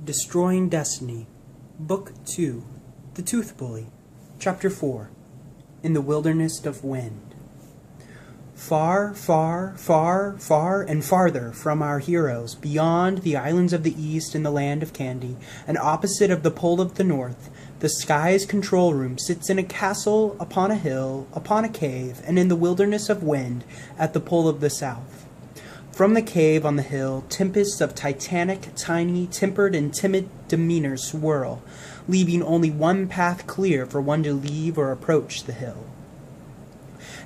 Destroying Destiny, Book 2, The Tooth Bully, Chapter 4, In the Wilderness of Wind. Far, far, far, far, and farther from our heroes, beyond the islands of the east and the land of candy, and opposite of the pole of the north, the sky's control room sits in a castle, upon a hill, upon a cave, and in the wilderness of wind, at the pole of the south. From the cave on the hill, tempests of titanic, tiny, tempered, and timid demeanor swirl, leaving only one path clear for one to leave or approach the hill.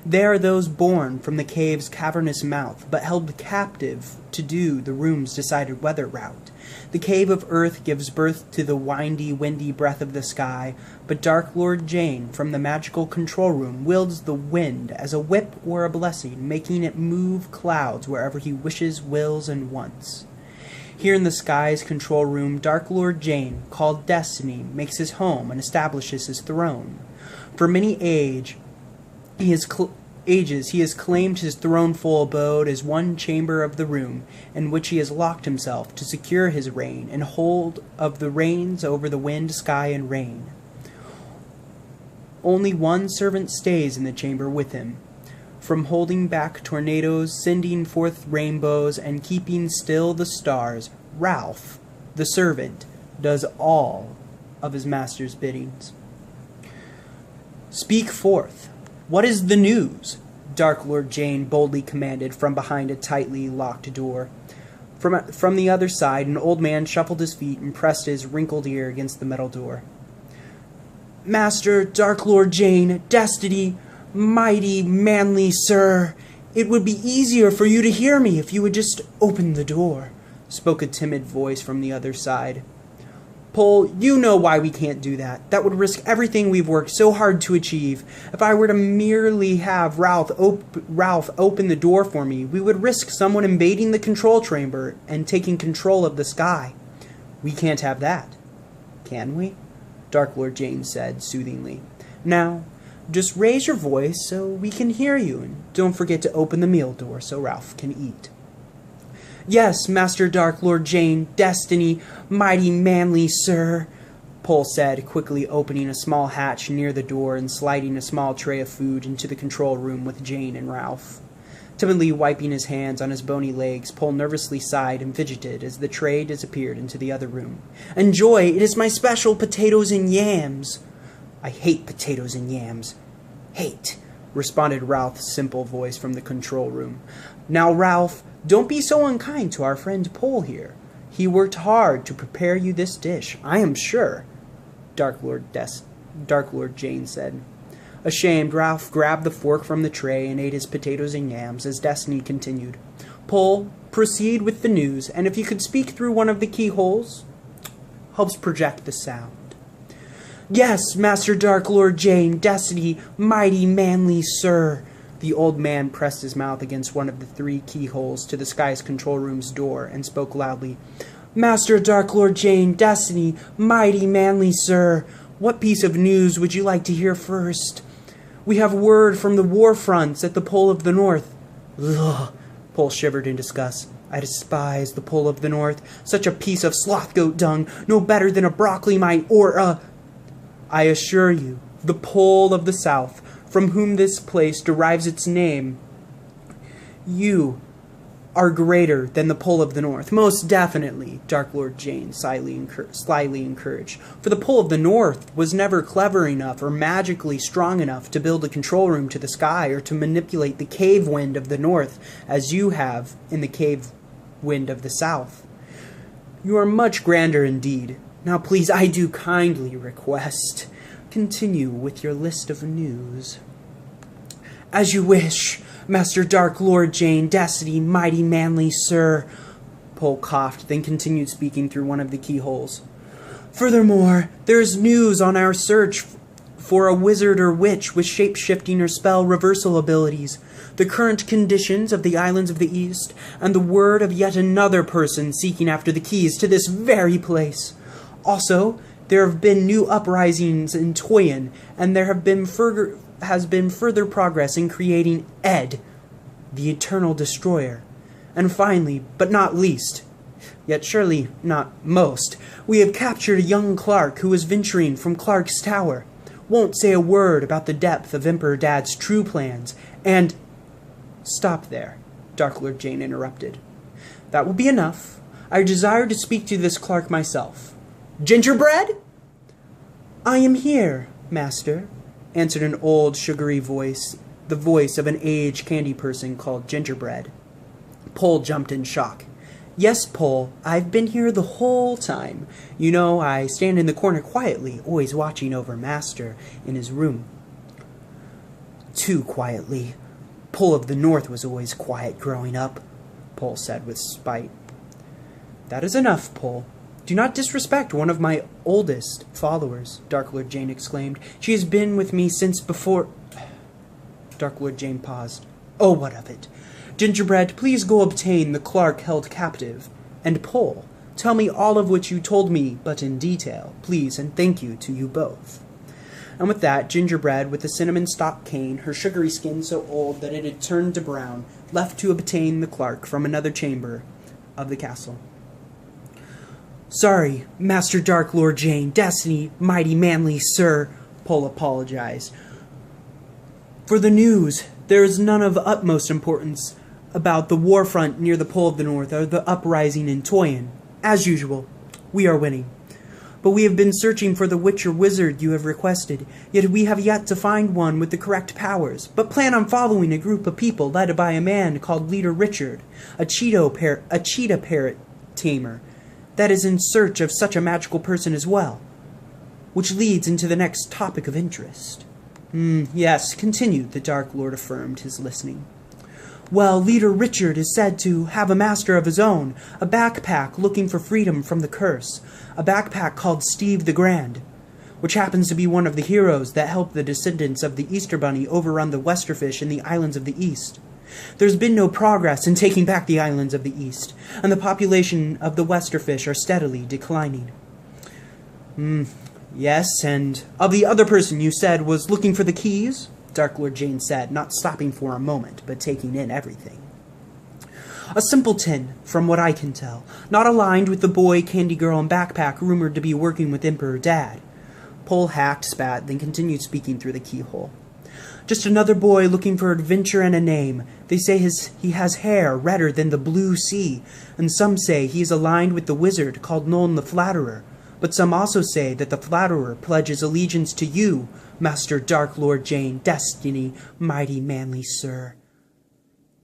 There are those born from the cave's cavernous mouth, but held captive to do the room's decided weather route. The cave of earth gives birth to the windy, windy breath of the sky, but Dark Lord Jane from the magical control room wields the wind as a whip or a blessing, making it move clouds wherever he wishes, wills, and wants. Here in the sky's control room, Dark Lord Jane, called Destiny, makes his home and establishes his throne. For many ages, he has claimed his throneful abode as one chamber of the room, in which he has locked himself to secure his reign and hold of the reins over the wind, sky, and rain. Only one servant stays in the chamber with him. From holding back tornadoes, sending forth rainbows, and keeping still the stars, Ralph, the servant, does all of his master's biddings. Speak forth. What is the news? Dark Lord Jane boldly commanded from behind a tightly locked door. From the other side, an old man shuffled his feet and pressed his wrinkled ear against the metal door. Master Dark Lord Jane, Destiny, mighty, manly sir, it would be easier for you to hear me if you would just open the door, spoke a timid voice from the other side. Pole, you know why we can't do that. That would risk everything we've worked so hard to achieve. If I were to merely have Ralph open the door for me, we would risk someone invading the control chamber and taking control of the sky. We can't have that, can we? Dark Lord Jane said soothingly. Now, just raise your voice so we can hear you, and don't forget to open the meal door so Ralph can eat. Yes, Master Dark Lord Jane, Destiny, mighty manly sir, Pole said, quickly opening a small hatch near the door and sliding a small tray of food into the control room with Jane and Ralph. Timidly wiping his hands on his bony legs, Pole nervously sighed and fidgeted as the tray disappeared into the other room. Enjoy, it is my special potatoes and yams. I hate potatoes and yams. Hate, responded Ralph's simple voice from the control room. Now, Ralph, don't be so unkind to our friend Pole here. He worked hard to prepare you this dish, I am sure, Dark Lord Jane said. Ashamed, Ralph grabbed the fork from the tray and ate his potatoes and yams as Destiny continued. Pole, proceed with the news, and if you could speak through one of the keyholes, helps project the sound. Yes, Master Dark Lord Jane, Destiny, mighty manly sir. The old man pressed his mouth against one of the 3 keyholes to the sky's control room's door and spoke loudly. Master Dark Lord Jane, Destiny, mighty manly sir, what piece of news would you like to hear first? We have word from the war fronts at the Pole of the North. Ugh, Pole shivered in disgust. I despise the Pole of the North. Such a piece of sloth goat dung, no better than a broccoli mite or a... I assure you, the Pole of the South, from whom this place derives its name, you are greater than the Pole of the North. Most definitely, Dark Lord Jane slyly encouraged. For the Pole of the North was never clever enough or magically strong enough to build a control room to the sky or to manipulate the cave wind of the North as you have in the cave wind of the South. You are much grander indeed. Now please, I do kindly request, continue with your list of news. As you wish, Master Dark Lord Jane, Destiny, mighty manly sir, Pole coughed, then continued speaking through one of the keyholes. Furthermore, there is news on our search for a wizard or witch with shape-shifting or spell reversal abilities, the current conditions of the islands of the East, and the word of yet another person seeking after the keys to this very place. Also, there have been new uprisings in Toyin, and there has been further progress in creating Ed, the Eternal Destroyer. And finally, but not least, Yet surely not most. We have captured a young Clark who was venturing from Clark's Tower. Won't say a word about the depth of Emperor Dad's true plans, and—" "Stop there," Dark Lord Jane interrupted. "That will be enough. I desire to speak to this Clark myself. Gingerbread?" "I am here, master," answered an old, sugary voice, the voice of an aged candy person called Gingerbread. Pole jumped in shock. "Yes, Pole, I've been here the whole time. You know, I stand in the corner quietly, always watching over Master in his room." "Too quietly. Pole of the North was always quiet growing up," Pole said with spite. "That is enough, Pole. Do not disrespect one of my oldest followers," Dark Lord Jane exclaimed. "She has been with me since before—" Dark Lord Jane paused. "Oh, what of it? Gingerbread, please go obtain the Clark held captive. And Pole, tell me all of which you told me, but in detail, please, and thank you to you both." And with that, Gingerbread, with the cinnamon stock cane, her sugary skin so old that it had turned to brown, left to obtain the Clark from another chamber of the castle. "Sorry, Master Dark Lord Jane, Destiny, mighty manly sir," Pole apologized. "For the news, there is none of utmost importance about the war front near the Pole of the North or the uprising in Toyin. As usual, we are winning. But we have been searching for the witch or wizard you have requested, yet we have yet to find one with the correct powers, but plan on following a group of people led by a man called Leader Richard, a cheetah parrot tamer, that is in search of such a magical person as well. Which leads into the next topic of interest." Yes, continue," the Dark Lord affirmed, his listening. "Well, Leader Richard is said to have a master of his own, a backpack looking for freedom from the curse, a backpack called Steve the Grand, which happens to be one of the heroes that helped the descendants of the Easter Bunny overrun the Westerfish in the islands of the East. There's been no progress in taking back the islands of the East, and the population of the Westerfish are steadily declining." "Yes, and of the other person you said was looking for the keys?" Dark Lord Jane said, not stopping for a moment, but taking in everything. "A simpleton, from what I can tell, not aligned with the boy, candy girl, and backpack rumored to be working with Emperor Dad." Pole hacked, spat, then continued speaking through the keyhole. "Just another boy looking for adventure and a name. They say he has hair redder than the blue sea, and some say he is aligned with the wizard called Nolan the Flatterer. But some also say that the Flatterer pledges allegiance to you, Master Dark Lord Jane, Destiny, mighty manly sir."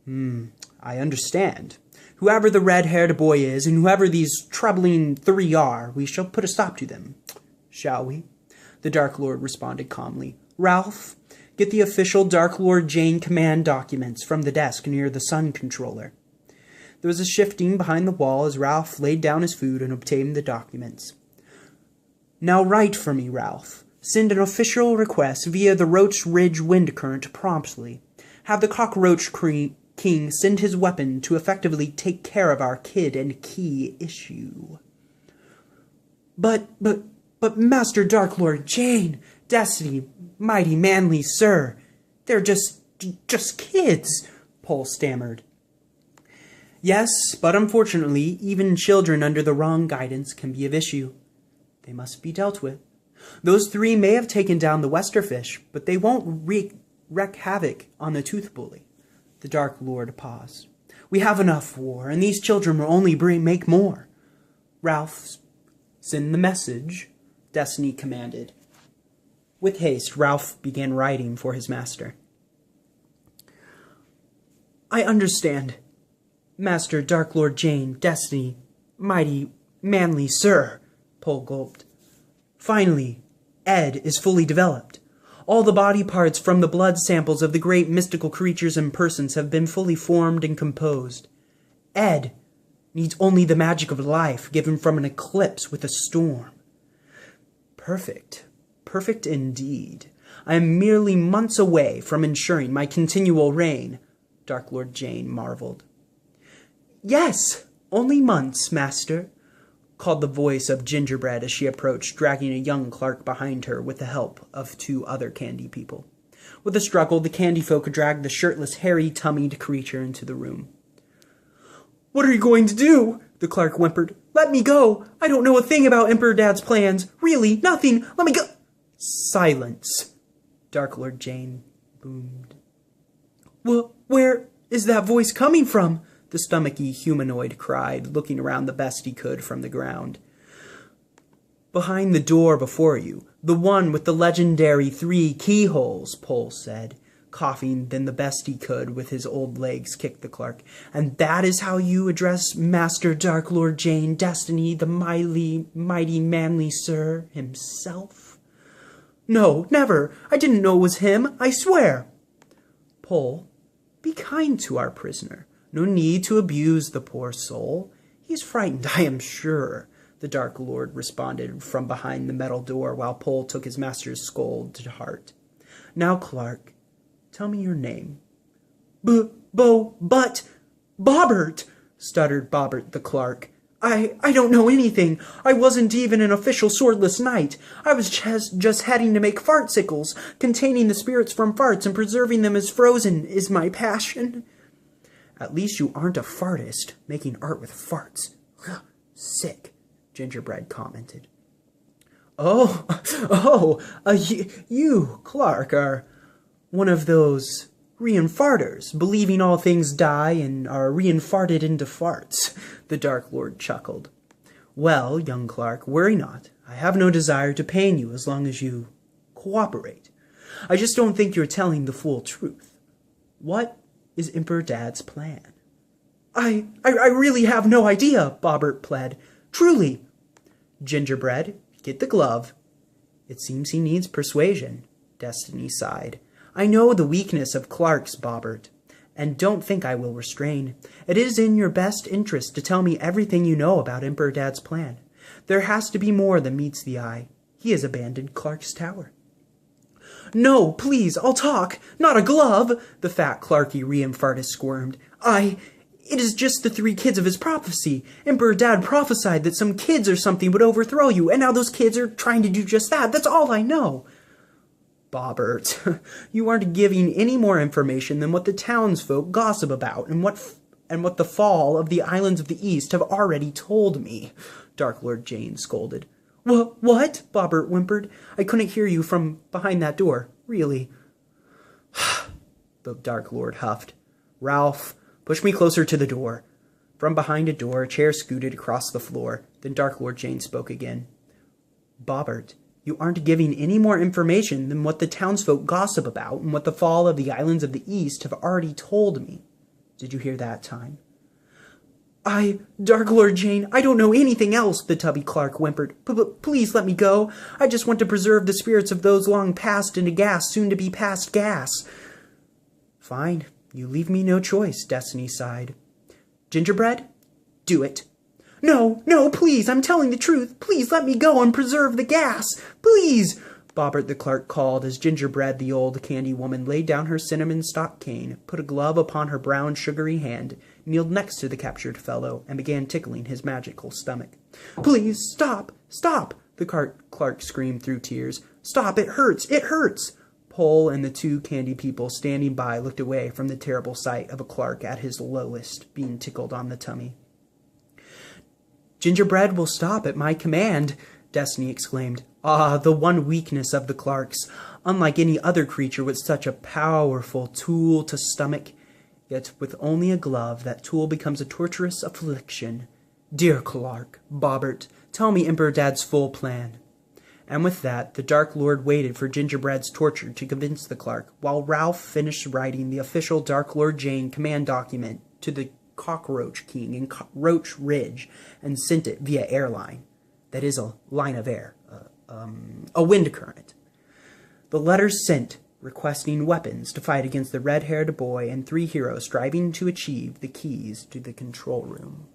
"I understand. Whoever the red-haired boy is, and whoever these troubling three are, we shall put a stop to them. Shall we?" The Dark Lord responded calmly. "Ralph, get the official Dark Lord Jane command documents from the desk near the Sun Controller." There was a shifting behind the wall as Ralph laid down his food and obtained the documents. "Now write for me, Ralph. Send an official request via the Roach Ridge Wind Current promptly. Have the Cockroach King send his weapon to effectively take care of our kid and key issue." But Master Dark Lord Jane, Destiny, mighty manly sir, they're just kids," Pole stammered. "Yes, but unfortunately, even children under the wrong guidance can be of issue. They must be dealt with. Those three may have taken down the Westerfish, but they won't wreak havoc on the Tooth Bully." The Dark Lord paused. "We have enough war, and these children will only make more." "Ralph, send the message," Destiny commanded. With haste, Ralph began writing for his master. "I understand. Master Dark Lord Jane, Destiny, mighty manly sir," Pole gulped. "Finally, Ed is fully developed. All the body parts from the blood samples of the great mystical creatures and persons have been fully formed and composed. Ed needs only the magic of life given from an eclipse with a storm." "Perfect. Perfect indeed. I am merely months away from ensuring my continual reign," Dark Lord Jane marveled. "Yes, only months, master," called the voice of Gingerbread as she approached, dragging a young Clark behind her with the help of two other candy people. With a struggle, the candy folk dragged the shirtless, hairy-tummied creature into the room. "What are you going to do?" the clerk whimpered. "Let me go! I don't know a thing about Emperor Dad's plans. Really, nothing. Let me go." "Silence," Dark Lord Jane boomed. Where is that voice coming from?" the stomachy humanoid cried, looking around the best he could from the ground. "Behind the door before you, the one with the legendary 3 keyholes," Pole said, coughing, then the best he could with his old legs kicked the clerk. "And that is how you address Master Dark Lord Jane Destiny, the mighty manly sir himself?" "No, never. I didn't know it was him, I swear." "Pole, be kind to our prisoner. No need to abuse the poor soul. He is frightened, I am sure," the Dark Lord responded from behind the metal door while Pole took his master's scold to heart. "Now, Clark, tell me your name." But, Bobbert," stuttered Bobbert the clerk. I don't know anything. I wasn't even an official swordless knight. I was just heading to make fartsicles, containing the spirits from farts and preserving them as frozen is my passion." "At least you aren't a fartist, making art with farts. Sick," Gingerbread commented. You, Clark, are one of those reinfarters, believing all things die and are reinfarted into farts," the Dark Lord chuckled. "Well, young Clark, worry not. I have no desire to pain you as long as you cooperate. I just don't think you're telling the full truth. What is Emperor Dad's plan?" I really have no idea," Bobbert pled. "Truly." "Gingerbread, get the glove." "It seems he needs persuasion," Destiny sighed. "I know the weakness of Clark's, Bobbert, and don't think I will restrain. It is in your best interest to tell me everything you know about Emperor Dad's plan. There has to be more than meets the eye. He has abandoned Clark's tower." "No, please, I'll talk. Not a glove," the fat Clarky reinfartist squirmed. It is just the 3 kids of his prophecy. Emperor Dad prophesied that some kids or something would overthrow you, and now those kids are trying to do just that. That's all I know." "Bobbert, you aren't giving any more information than what the townsfolk gossip about and what the fall of the islands of the East have already told me," Dark Lord Jane scolded. What? Bobbert whimpered. "I couldn't hear you from behind that door, really." The Dark Lord huffed. "Ralph, push me closer to the door." From behind a door, a chair scooted across the floor. Then Dark Lord Jane spoke again. "Bobbert, you aren't giving any more information than what the townsfolk gossip about and what the fall of the islands of the East have already told me. Did you hear that time?" Dark Lord Jane, I don't know anything else," the tubby Clark whimpered. Please let me go. I just want to preserve the spirits of those long past into gas, soon to be past gas." "Fine. You leave me no choice," Destiny sighed. "Gingerbread, do it." No, please, I'm telling the truth. Please let me go and preserve the gas. Please," Bobbert the clerk called as Gingerbread, the old candy woman, laid down her cinnamon stock cane, put a glove upon her brown sugary hand, kneeled next to the captured fellow, and began tickling his magical stomach. "Please, stop, the clerk screamed through tears. "Stop, it hurts. Pole and the 2 candy people standing by looked away from the terrible sight of a clerk at his lowest, being tickled on the tummy. "Gingerbread will stop at my command," Destiny exclaimed. The one weakness of the Clarks. Unlike any other creature with such a powerful tool to stomach, yet with only a glove, that tool becomes a torturous affliction. "Dear Clark, Bobbert, tell me Emperor Dad's full plan." And with that, the Dark Lord waited for Gingerbread's torture to convince the clerk, while Ralph finished writing the official Dark Lord Jane command document to the Cockroach King in Roach Ridge and sent it via airline. That is a line of air, a wind current. The letters sent, requesting weapons to fight against the red-haired boy and 3 heroes striving to achieve the keys to the control room.